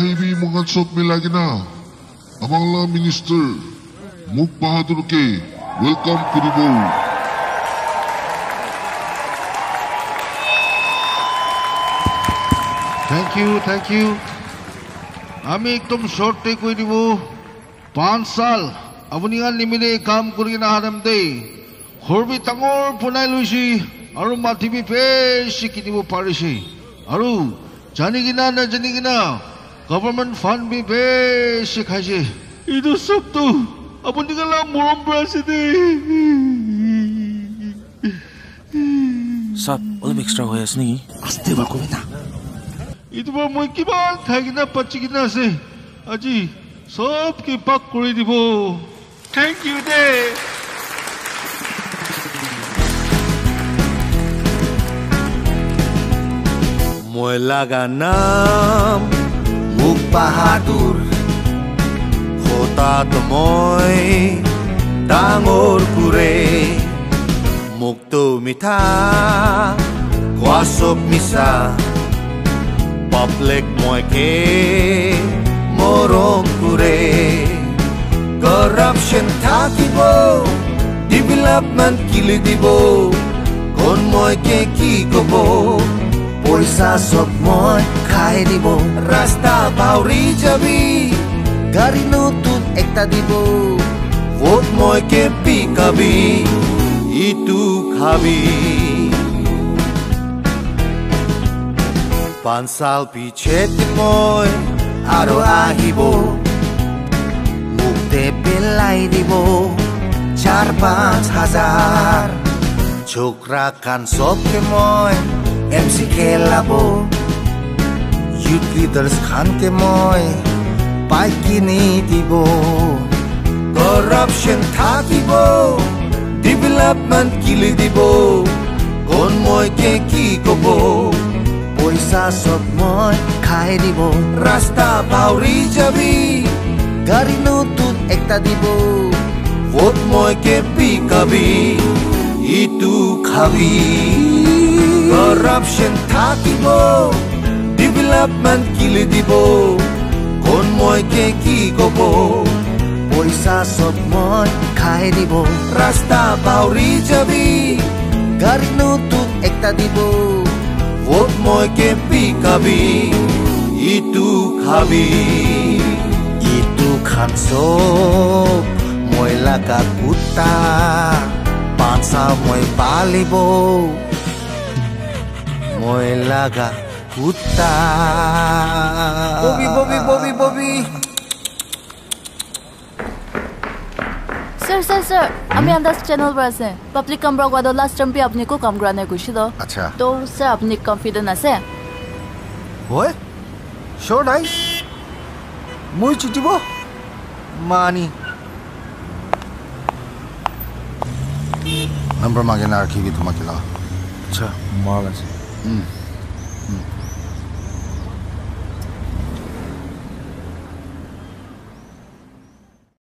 আহিবি মহান সব মিলাই না বাংলা মিনিস্টার মুখ বাহাদুরকে ওয়েলকাম করিব थैंक यू আমি একদম শর্টে কই দিব 5 সাল আপুনি আর নিমিলে কাম কৰি না হাৰাম দে হৰবি তাঙৰ পুনাই লৈছি আৰু মাথিবি বেছি কিনিব পাৰিছি আৰু জানি কিনা না জানি কিনা গভৰ্নমেন্ট ফান্ড বি বেছি খাইছে ইটো সবটো আপুনি গলা মৰম আছে দে সব অলপ এক্সট্রা হৈ আছে নেকি আস্তে বা কবি না ইটো মই কিবা খাই কিনা পাচি কিনা আছে আজি সব কি পাক কৰি দিব থ্যাংক ইউ দে মই লাগা নাম মুখ বাহাদুৰ হঠাৎ মই ডাঙৰ কুৰে মুক্তো মিঠা কোৱা চব মিছা পাব্লিক মইকে মৰম কুৰে কৰাপশ্যন থাকিব ডেভেলপমেণ্ট কিলি দিব কোন মইকে কি কব পইচা সব মই খাই দিব রাস্তা বাউরি যাবি গাড়ি নতুন একটা দিব ভোট মইকে পিকাবি ইটু খাবি 5 সাল পিছে মই আৰু আহিব মুখতে পেলাই দিব 4-5 হাজাৰ ছোকরা কান সবকে মই MC খেলাবো youth leaders খানকে মই বাইক কিনি দিব corruption থাকিব development কিলি দিব কোন মইকে কি কব পইচা সব মই খাই দিব রাস্তা বাউরি যাবি গাড়ি নতুন একটা দিব ভোট মইকে পিকাবি ইটু খাবি corruption থাকিব development কিলি দিব কোন মইকে কি কব পইচা সব মই খাই দিব রাস্তা বাউরি যাবি গাড়ি নতুন একটা দিব ভোট মইকে পিকাবি ইটু খাবি ইটু খান সব মই লাগা কুত্তা 5 সাল মই পালিব মই লাগা কুত্তা ববি ববি ববি ববি सर আমি আন্দাজ চ্যানেল पर আছে পাবলিক কামরা গদা লাস্ট টাইম पे আপনি को काम कराने कुछ दो अच्छा तो सर আপনি কনফিডেন্ট আছে হয় শোর নাই মই চিটিব মানি नंबर मांगे ना रखी भी तुम्हारे ला अच्छा माल से